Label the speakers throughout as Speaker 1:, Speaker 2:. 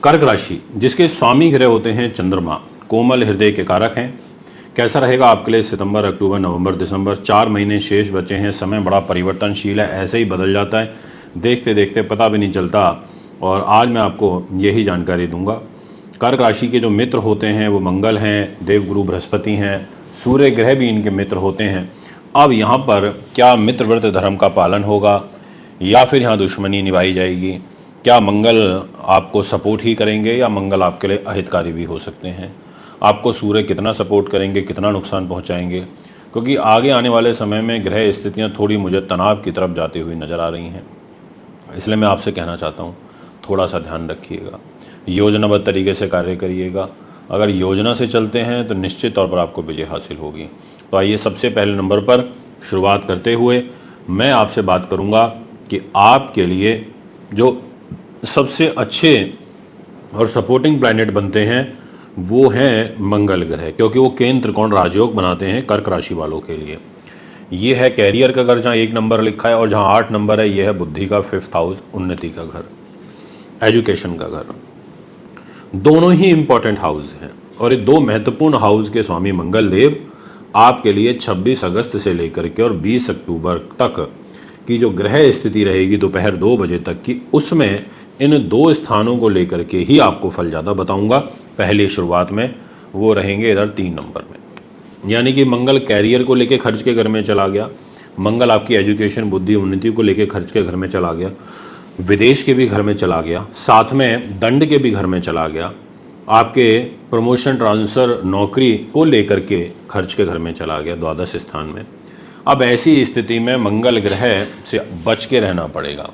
Speaker 1: कर्क राशि जिसके स्वामी ग्रह होते हैं चंद्रमा, कोमल हृदय के कारक हैं। कैसा रहेगा आपके लिए सितंबर, अक्टूबर, नवंबर, दिसंबर, 4 महीने शेष बचे हैं। समय बड़ा परिवर्तनशील है, ऐसे ही बदल जाता है, देखते देखते पता भी नहीं चलता। और आज मैं आपको यही जानकारी दूंगा। कर्क राशि के जो मित्र होते हैं वो मंगल हैं, देवगुरु बृहस्पति हैं, सूर्य ग्रह भी इनके मित्र होते हैं। अब यहाँ पर क्या मित्रव्रत धर्म का पालन होगा या फिर यहाँ दुश्मनी निभाई जाएगी? क्या मंगल आपको सपोर्ट ही करेंगे या मंगल आपके लिए अहितकारी भी हो सकते हैं? आपको सूर्य कितना सपोर्ट करेंगे, कितना नुकसान पहुँचाएंगे? क्योंकि आगे आने वाले समय में ग्रह स्थितियाँ थोड़ी मुझे तनाव की तरफ जाती हुई नज़र आ रही हैं। इसलिए मैं आपसे कहना चाहता हूँ थोड़ा सा ध्यान रखिएगा, योजनाबद्ध तरीके से कार्य करिएगा। अगर योजना से चलते हैं तो निश्चित तौर पर आपको विजय हासिल होगी। तो आइए सबसे पहले नंबर पर शुरुआत करते हुए मैं आपसे बात करूंगा कि आपके लिए जो सबसे अच्छे और सपोर्टिंग प्लैनेट बनते हैं वो हैं मंगल ग्रह, क्योंकि वो केंद्र त्रिकोण राजयोग बनाते हैं कर्क राशि वालों के लिए। ये है कैरियर का घर जहाँ 1 नंबर लिखा है, और जहाँ 8 नंबर है ये है बुद्धि का 5th हाउस, उन्नति का घर, एजुकेशन का घर। दोनों ही इंपॉर्टेंट हाउस हैं और ये 2 महत्वपूर्ण हाउस के स्वामी मंगल देव आपके लिए 26 अगस्त से लेकर के और 20 अक्टूबर तक की जो ग्रह स्थिति रहेगी दोपहर 2 बजे तक की, उसमें इन 2 स्थानों को लेकर के ही आपको फल ज़्यादा बताऊंगा। पहली शुरुआत में वो रहेंगे इधर 3 नंबर में, यानी कि मंगल कैरियर को लेके खर्च के घर में चला गया, मंगल आपकी एजुकेशन, बुद्धि, उन्नति को लेके खर्च के घर में चला गया, विदेश के भी घर में चला गया, साथ में दंड के भी घर में चला गया, आपके प्रमोशन, ट्रांसफ़र, नौकरी को लेकर के खर्च के घर में चला गया, द्वादश स्थान में। अब ऐसी स्थिति में मंगल ग्रह से बच के रहना पड़ेगा।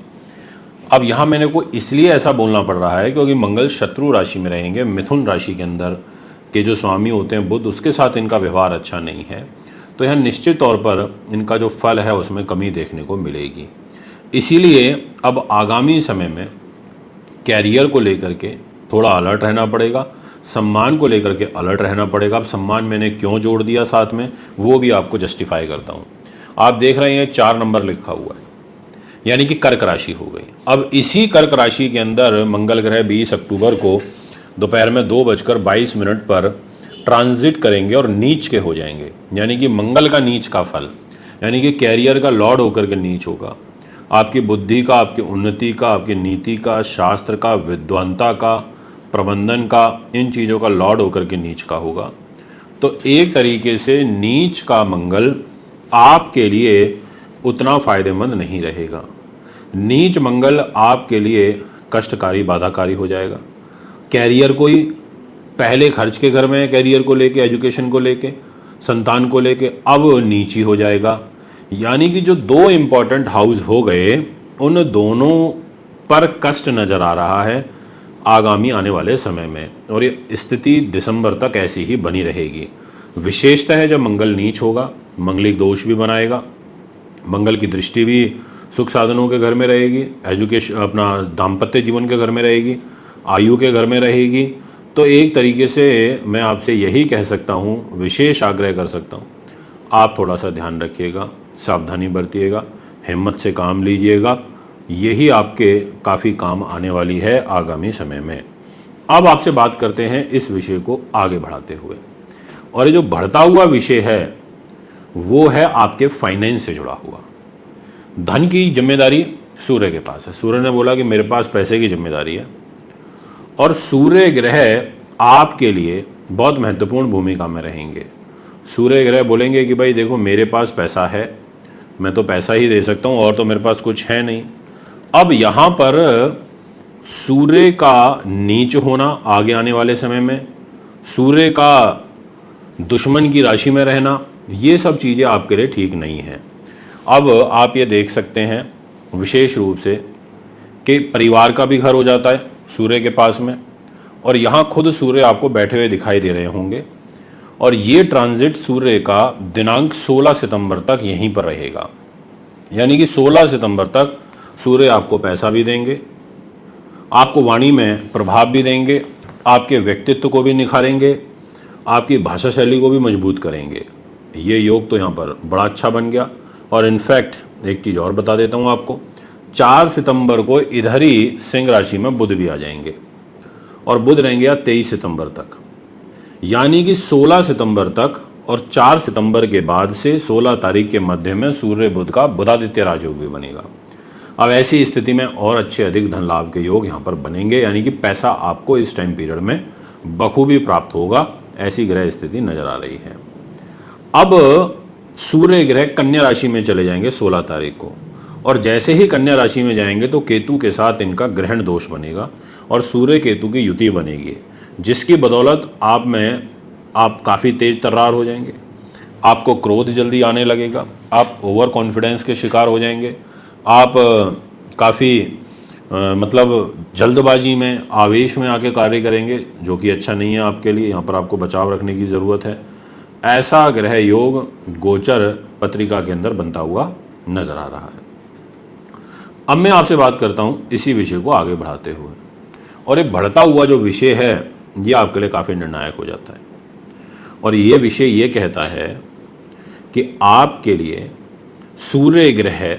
Speaker 1: अब यहाँ मैंने को इसलिए ऐसा बोलना पड़ रहा है क्योंकि मंगल शत्रु राशि में रहेंगे, मिथुन राशि के अंदर के जो स्वामी होते हैं बुध, उसके साथ इनका व्यवहार अच्छा नहीं है। तो यहाँ निश्चित तौर पर इनका जो फल है उसमें कमी देखने को मिलेगी। इसीलिए अब आगामी समय में कैरियर को लेकर के थोड़ा अलर्ट रहना पड़ेगा, सम्मान को लेकर के अलर्ट रहना पड़ेगा। अब सम्मान मैंने क्यों जोड़ दिया साथ में वो भी आपको जस्टिफाई करता हूँ। आप देख रहे हैं 4 नंबर लिखा हुआ है, यानी कि कर्क राशि हो गई। अब इसी कर्क राशि के अंदर मंगल ग्रह 20 अक्टूबर को दोपहर में 2:22 पर ट्रांजिट करेंगे और नीच के हो जाएंगे, यानी कि मंगल का नीच का फल, यानी कि कैरियर का लॉर्ड होकर के नीच होगा। आपकी बुद्धि का, आपकी उन्नति का, आपकी नीति का, शास्त्र का, विद्वानता का, प्रबंधन का, इन चीज़ों का लॉर्ड होकर के नीच का होगा। तो एक तरीके से नीच का मंगल आपके लिए उतना फायदेमंद नहीं रहेगा। नीच मंगल आपके लिए कष्टकारी, बाधाकारी हो जाएगा। कैरियर को ही पहले खर्च के घर में, कैरियर को लेके, एजुकेशन को लेके, संतान को लेके, अब नीची हो जाएगा। यानी कि जो 2 इम्पॉर्टेंट हाउस हो गए उन दोनों पर कष्ट नज़र आ रहा है आगामी आने वाले समय में, और ये स्थिति दिसंबर तक ऐसी ही बनी रहेगी। विशेषतः है जब मंगल नीच होगा, मंगलिक दोष भी बनाएगा, मंगल की दृष्टि भी सुख साधनों के घर में रहेगी, एजुकेशन, अपना दाम्पत्य जीवन के घर में रहेगी, आयु के घर में रहेगी। तो एक तरीके से मैं आपसे यही कह सकता हूँ, विशेष आग्रह कर सकता हूँ, आप थोड़ा सा ध्यान रखिएगा, सावधानी बरतिएगा, हिम्मत से काम लीजिएगा। यही आपके काफ़ी काम आने वाली है आगामी समय में। अब आपसे बात करते हैं इस विषय को आगे बढ़ाते हुए, और ये जो बढ़ता हुआ विषय है वो है आपके फाइनेंस से जुड़ा हुआ। धन की जिम्मेदारी सूर्य के पास है। सूर्य ने बोला कि मेरे पास पैसे की जिम्मेदारी है, और सूर्य ग्रह आपके लिए बहुत महत्वपूर्ण भूमिका में रहेंगे। सूर्य ग्रह बोलेंगे कि भाई देखो मेरे पास पैसा है, मैं तो पैसा ही दे सकता हूँ और तो मेरे पास कुछ है नहीं। अब यहाँ पर सूर्य का नीच होना आगे आने वाले समय में, सूर्य का दुश्मन की राशि में रहना, ये सब चीज़ें आपके लिए ठीक नहीं है। अब आप ये देख सकते हैं विशेष रूप से कि परिवार का भी घर हो जाता है सूर्य के पास में, और यहाँ खुद सूर्य आपको बैठे हुए दिखाई दे रहे होंगे, और ये ट्रांजिट सूर्य का दिनांक 16 सितंबर तक यहीं पर रहेगा। यानी कि 16 सितंबर तक सूर्य आपको पैसा भी देंगे, आपको वाणी में प्रभाव भी देंगे, आपके व्यक्तित्व को भी निखारेंगे, आपकी भाषा शैली को भी मजबूत करेंगे। ये योग तो यहाँ पर बड़ा अच्छा बन गया। और इनफैक्ट एक चीज़ और बता देता हूँ आपको, 4 सितंबर को इधर ही सिंह राशि में बुध भी आ जाएंगे, और बुध रहेंगे या 23 सितंबर तक, यानी कि 16 सितंबर तक और 4 सितंबर के बाद से 16 तारीख के मध्य में सूर्य बुध का बुधादित्य राजयोग भी बनेगा। अब ऐसी स्थिति में और अच्छे अधिक धन लाभ के योग यहाँ पर बनेंगे, यानी कि पैसा आपको इस टाइम पीरियड में बखूबी प्राप्त होगा, ऐसी ग्रह स्थिति नजर आ रही है। अब सूर्य ग्रह कन्या राशि में चले जाएंगे 16 तारीख को, और जैसे ही कन्या राशि में जाएंगे तो केतु के साथ इनका ग्रहण दोष बनेगा और सूर्य केतु की युति बनेगी, जिसकी बदौलत आप काफ़ी तेज तर्रार हो जाएंगे, आपको क्रोध जल्दी आने लगेगा, आप ओवर कॉन्फिडेंस के शिकार हो जाएंगे, आप काफ़ी मतलब जल्दबाजी में आवेश में आके कार्य करेंगे, जो कि अच्छा नहीं है आपके लिए। यहाँ पर आपको बचाव रखने की ज़रूरत है। ऐसा ग्रह योग गोचर पत्रिका के अंदर बनता हुआ नजर आ रहा है। अब मैं आपसे बात करता हूँ इसी विषय को आगे बढ़ाते हुए, और ये बढ़ता हुआ जो विषय है ये आपके लिए काफ़ी निर्णायक हो जाता है। और ये विषय ये कहता है कि आपके लिए सूर्य ग्रह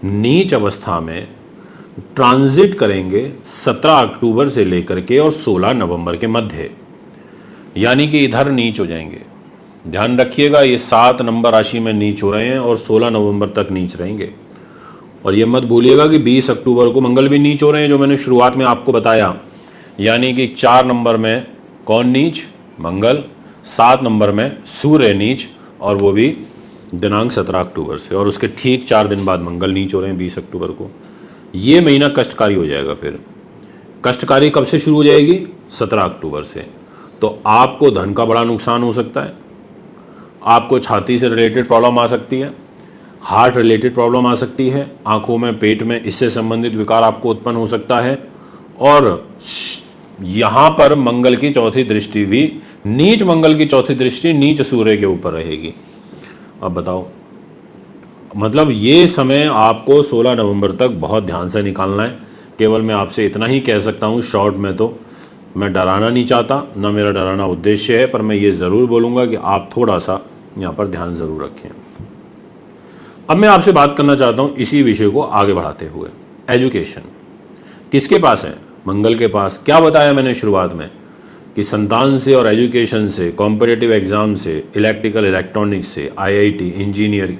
Speaker 1: नीच अवस्था में ट्रांजिट करेंगे 17 अक्टूबर से लेकर के और 16 नवंबर के मध्य, यानी कि इधर नीच हो जाएंगे। ध्यान रखिएगा, ये 7 नंबर राशि में नीच हो रहे हैं और 16 नवंबर तक नीच रहेंगे। और ये मत भूलिएगा कि 20 अक्टूबर को मंगल भी नीच हो रहे हैं, जो मैंने शुरुआत में आपको बताया, यानी कि 4 नंबर में कौन नीच? मंगल, 7 नंबर में सूर्य नीच, और वो भी दिनांक 17 अक्टूबर से, और उसके ठीक 4 दिन बाद मंगल नीच हो रहे हैं 20 अक्टूबर को। ये महीना कष्टकारी हो जाएगा। फिर कष्टकारी कब से शुरू हो जाएगी? 17 अक्टूबर से। तो आपको धन का बड़ा नुकसान हो सकता है, आपको छाती से रिलेटेड प्रॉब्लम आ सकती है, हार्ट रिलेटेड प्रॉब्लम आ सकती है, आंखों में, पेट में इससे संबंधित विकार आपको उत्पन्न हो सकता है। और यहाँ पर मंगल की चौथी दृष्टि भी, नीच मंगल की चौथी दृष्टि नीच सूर्य के ऊपर रहेगी। अब बताओ, मतलब ये समय आपको 16 नवंबर तक बहुत ध्यान से निकालना है। केवल मैं आपसे इतना ही कह सकता हूँ शॉर्ट में, तो मैं डराना नहीं चाहता, ना मेरा डराना उद्देश्य है, पर मैं ये ज़रूर बोलूँगा कि आप थोड़ा सा यहाँ पर ध्यान ज़रूर रखें। अब मैं आपसे बात करना चाहता हूँ इसी विषय को आगे बढ़ाते हुए, एजुकेशन किसके पास है? मंगल के पास। क्या बताया मैंने शुरुआत में कि संतान से और एजुकेशन से, कॉम्पिटिटिव एग्जाम से, इलेक्ट्रिकल इलेक्ट्रॉनिक्स से, आईआईटी, इंजीनियरिंग,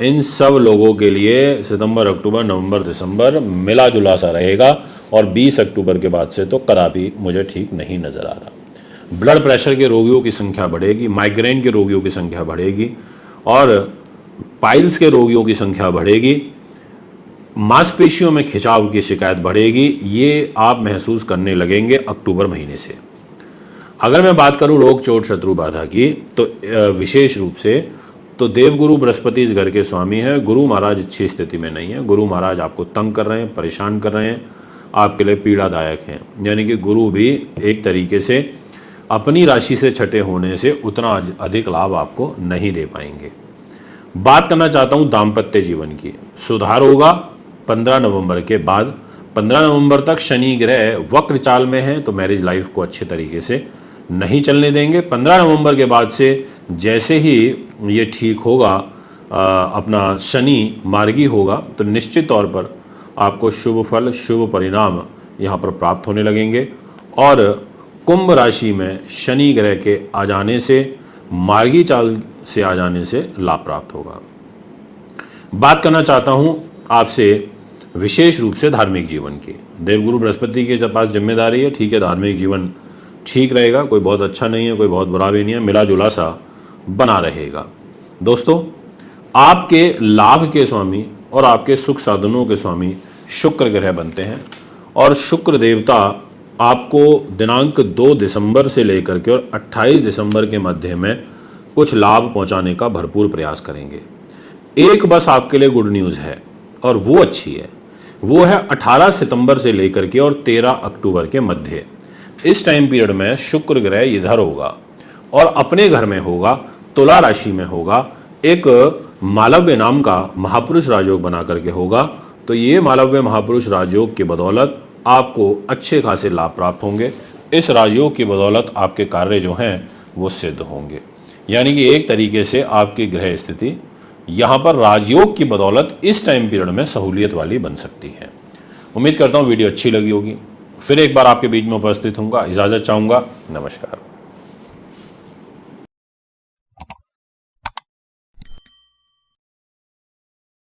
Speaker 1: इन सब लोगों के लिए सितंबर, अक्टूबर, नवंबर, दिसंबर मिला जुला सा रहेगा, और 20 अक्टूबर के बाद से तो कदापि मुझे ठीक नहीं नज़र आ रहा। ब्लड प्रेशर के रोगियों की संख्या बढ़ेगी, माइग्रेन के रोगियों की संख्या बढ़ेगी, और पाइल्स के रोगियों की संख्या बढ़ेगी, मांसपेशियों में खिंचाव की शिकायत बढ़ेगी। ये आप महसूस करने लगेंगे अक्टूबर महीने से। अगर मैं बात करूं रोग, चोट, शत्रु, बाधा की, तो विशेष रूप से तो देवगुरु बृहस्पति इस घर के स्वामी हैं। गुरु महाराज अच्छी स्थिति में नहीं है, गुरु महाराज आपको तंग कर रहे हैं, परेशान कर रहे हैं, आपके लिए पीड़ादायक हैं। यानी कि गुरु भी एक तरीके से अपनी राशि से छठे होने से उतना अधिक लाभ आपको नहीं दे पाएंगे। बात करना चाहता हूं दाम्पत्य जीवन की। सुधार होगा 15 नवंबर के बाद। 15 नवंबर तक शनि ग्रह वक्र चाल में है, तो मैरिज लाइफ को अच्छे तरीके से नहीं चलने देंगे। 15 नवंबर के बाद से जैसे ही ये ठीक होगा, अपना शनि मार्गी होगा, तो निश्चित तौर पर आपको शुभ फल, शुभ परिणाम यहाँ पर प्राप्त होने लगेंगे। और कुंभ राशि में शनि ग्रह के आ जाने से, मार्गी चाल से आ जाने से लाभ प्राप्त होगा। बात करना चाहता हूँ आपसे विशेष रूप से धार्मिक जीवन की। देवगुरु बृहस्पति के पास जिम्मेदारी है, ठीक है, धार्मिक जीवन ठीक रहेगा, कोई बहुत अच्छा नहीं है, कोई बहुत बुरा भी नहीं है, मिला जुला सा बना रहेगा। दोस्तों, आपके लाभ के स्वामी और आपके सुख साधनों के स्वामी शुक्र ग्रह बनते हैं, और शुक्र देवता आपको दिनांक 2 दिसंबर से लेकर के और 28 दिसंबर के मध्य में कुछ लाभ पहुंचाने का भरपूर प्रयास करेंगे। एक बस आपके लिए गुड न्यूज़ है, और वो अच्छी है, वो है 18 सितंबर से लेकर के और 13 अक्टूबर के मध्य। इस टाइम पीरियड में शुक्र ग्रह इधर होगा और अपने घर में होगा, तुला राशि में होगा, एक मालव्य नाम का महापुरुष राजयोग बना करके होगा। तो ये मालव्य महापुरुष राजयोग की बदौलत आपको अच्छे खासे लाभ प्राप्त होंगे। इस राजयोग की बदौलत आपके कार्य जो हैं वो सिद्ध होंगे। यानी कि एक तरीके से आपकी ग्रह स्थिति यहाँ पर राजयोग की बदौलत इस टाइम पीरियड में सहूलियत वाली बन सकती है। उम्मीद करता हूँ वीडियो अच्छी लगी होगी। फिर एक बार आपके बीच में उपस्थित हूँगा, इजाज़त चाहूँगा। नमस्कार।